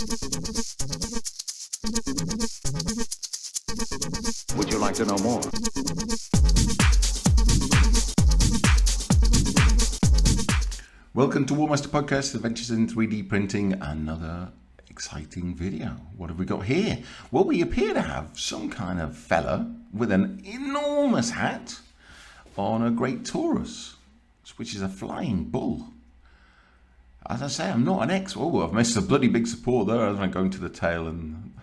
Would you like to know more? Welcome to Warmaster Podcast, Adventures in 3D Printing, another exciting video. What have we got here? Well, we appear to have some kind of fella with an enormous hat on a great Taurus, which is a flying bull. As I say, I'm not an expert. Oh, I've missed a bloody big support there. As I'm going to the tail and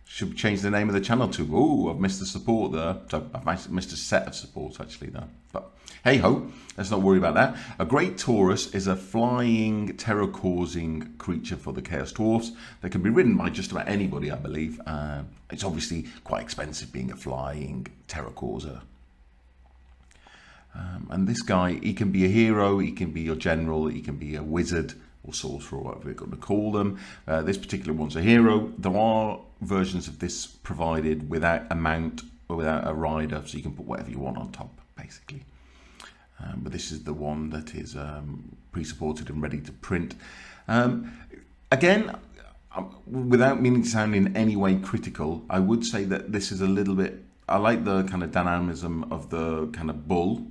should change the name of the channel to. Oh, I've missed the support there. So I've missed a set of supports actually there. But hey ho, let's not worry about that. A great Taurus is a flying, terror-causing creature for the Chaos Dwarves that can be ridden by just about anybody, I believe. It's obviously quite expensive being a flying terror causer. And this guy, he can be a hero, he can be your general, he can be a wizard or sorcerer, whatever we're going to call them. This particular one's a hero. There are versions of this provided without a mount or without a rider, so you can put whatever you want on top, basically. But this is the one that is pre-supported and ready to print. Again, without meaning to sound in any way critical, I would say that this is a little bit, I like the kind of dynamism of the kind of bull.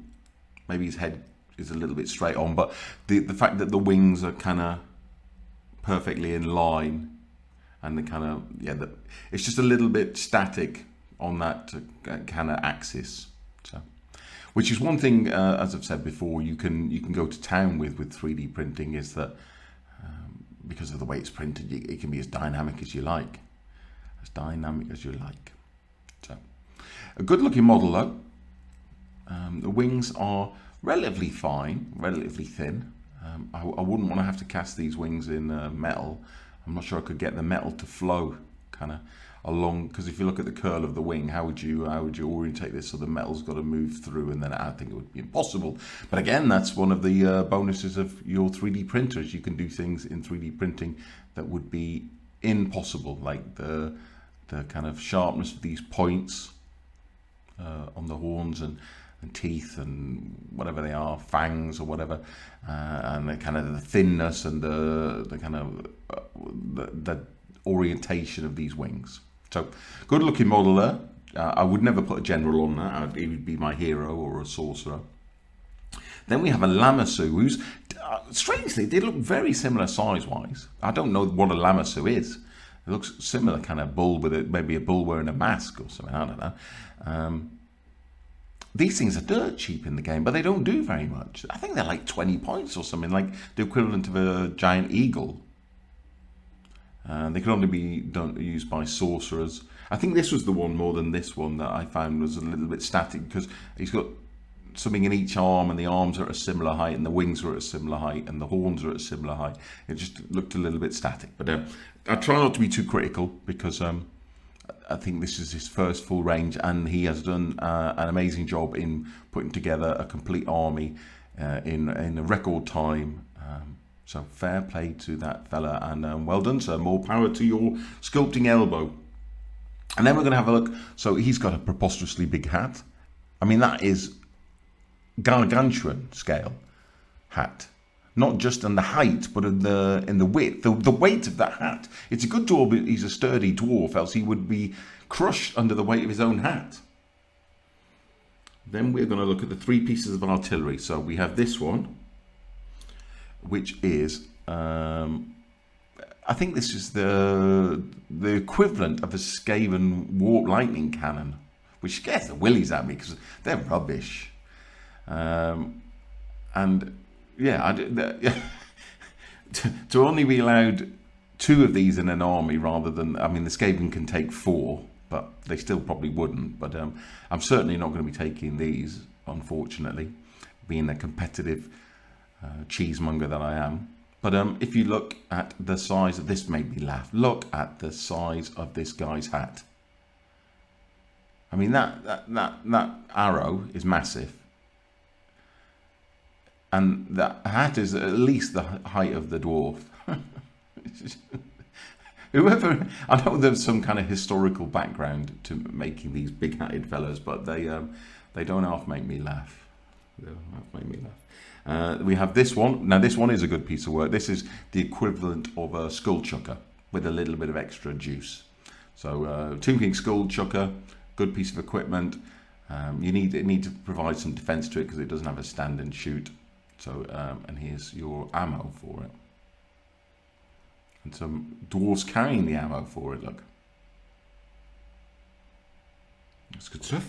Maybe his head is a little bit straight on, but the fact that the wings are kind of perfectly in line and the kind of, it's just a little bit static on that kind of axis. So, which is one thing, as I've said before, you can go to town with 3D printing, is that because of the way it's printed, it can be as dynamic as you like. As dynamic as you like. So, a good looking model though. The wings are relatively fine, relatively thin. I wouldn't want to have to cast these wings in metal. I'm not sure I could get the metal to flow kind of along, because if you look at the curl of the wing, how would you orientate this so the metal's got to move through, and then I think it would be impossible. But again, that's one of the bonuses of your 3D printers. You can do things in 3D printing that would be impossible, like the kind of sharpness of these points on the horns and teeth and whatever they are, fangs or whatever, and the kind of the thinness and the kind of the orientation of these wings. So good looking model there. I would never put a general on that. He would be my hero or a sorcerer. Then we have a Lamassu, who's strangely, they look very similar size wise. I don't know what a Lamassu is. It looks similar, kind of bull with it, maybe a bull wearing a mask or something. I don't know. These things are dirt cheap in the game, but they don't do very much. I think they're like 20 points or something, like the equivalent of a giant eagle. They can only be used by sorcerers. I think this was the one more than this one that I found was a little bit static, because he's got something in each arm, and the arms are at a similar height, and the wings are at a similar height, and the horns are at a similar height. It just looked a little bit static. But I try not to be too critical, because I think this is his first full range, and he has done an amazing job in putting together a complete army in a record time. So fair play to that fella, and well done, sir. More power to your sculpting elbow. And then we're going to have a look. So he's got a preposterously big hat. I mean, that is gargantuan scale hat. Not just in the height, but in the width, the weight of that hat. It's a good dwarf, but he's a sturdy dwarf, else he would be crushed under the weight of his own hat. Then we're going to look at the three pieces of artillery. So we have this one, which is, I think this is the equivalent of a Skaven warp lightning cannon, which scares the willies at me because they're rubbish. And yeah, to only be allowed 2 of these in an army rather than, I mean, the Skaven can take 4, but they still probably wouldn't. But I'm certainly not going to be taking these, unfortunately, being a competitive cheesemonger that I am. But if you look at the size of this, made me laugh. Look at the size of this guy's hat. I mean, that arrow is massive. And that hat is at least the height of the dwarf. Whoever, I know there's some kind of historical background to making these big-hatted fellas, but they don't half make me laugh. They don't half make me laugh. We have this one. Now, this one is a good piece of work. This is the equivalent of a skull chucker. with a little bit of extra juice. So Tomb King Skull Chucker, good piece of equipment. You need to provide some defense to it because it doesn't have a stand and shoot. So and here's your ammo for it, and some dwarves carrying the ammo for it. Look, that's good stuff.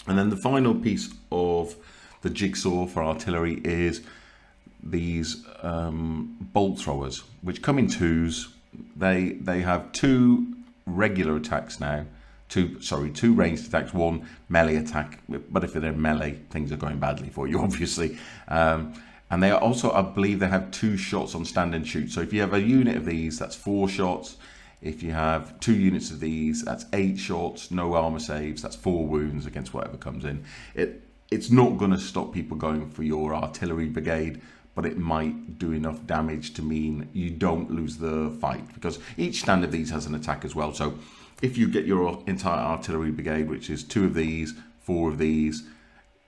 And then the final piece of the jigsaw for artillery is these bolt throwers, which come in twos. They have two regular attacks now. Two ranged attacks, one melee attack. But if they're melee, things are going badly for you, obviously. And they are also, I believe, they have 2 shots on stand and shoot. So if you have a unit of these, that's 4 shots. If you have 2 units of these, that's 8 shots, no armor saves, that's 4 wounds against whatever comes in. It's not going to stop people going for your artillery brigade, but it might do enough damage to mean you don't lose the fight, because each stand of these has an attack as well. So if you get your entire artillery brigade, which is 2 of these, 4 of these,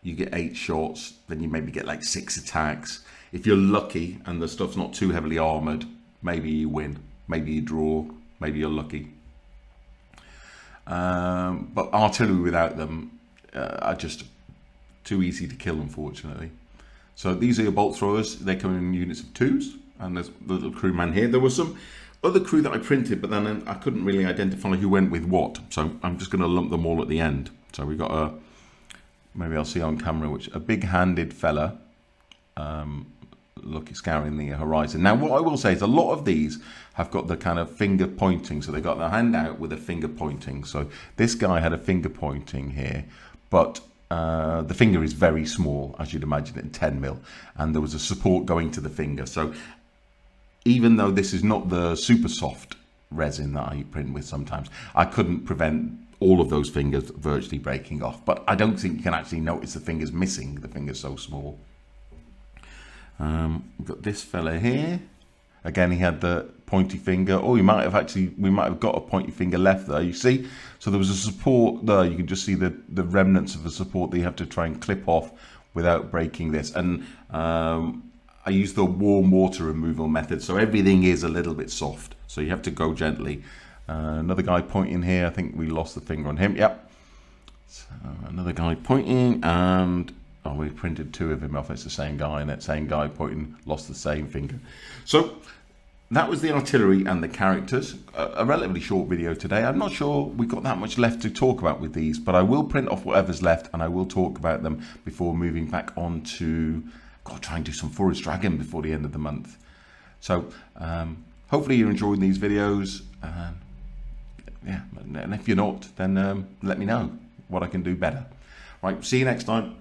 you get 8 shots, then you maybe get like 6 attacks. If you're lucky and the stuff's not too heavily armored, maybe you win, maybe you draw, maybe you're lucky. But artillery without them are just too easy to kill, unfortunately. So these are your bolt throwers. They come in units of 2s, and there's the little crewman here. There was some other crew that I printed, but then I couldn't really identify who went with what, so I'm just going to lump them all at the end. So we got a, maybe I'll see on camera, which a big-handed fella, look, scouring the horizon. Now what I will say is a lot of these have got the kind of finger pointing, so they got their hand out with a finger pointing. So this guy had a finger pointing here, but the finger is very small, as you'd imagine, in 10mm, and there was a support going to the finger. So even though this is not the super soft resin that I print with sometimes, I couldn't prevent all of those fingers virtually breaking off. But I don't think you can actually notice the fingers missing. The finger's so small. We've got this fella here. Again, he had the pointy finger. Oh, we might have got a pointy finger left there, you see? So there was a support there. You can just see the remnants of the support that you have to try and clip off without breaking this. And I use the warm water removal method, so everything is a little bit soft. So you have to go gently. Another guy pointing here. I think we lost the finger on him. Yep. So another guy pointing, and oh, we printed 2 of him off. It's the same guy, and that same guy pointing lost the same finger. So that was the artillery and the characters. A relatively short video today. I'm not sure we've got that much left to talk about with these, but I will print off whatever's left, and I will talk about them before moving back on to try and do some Forest Dragon before the end of the month. So hopefully you're enjoying these videos. Yeah, and if you're not, then let me know what I can do better. Right, see you next time.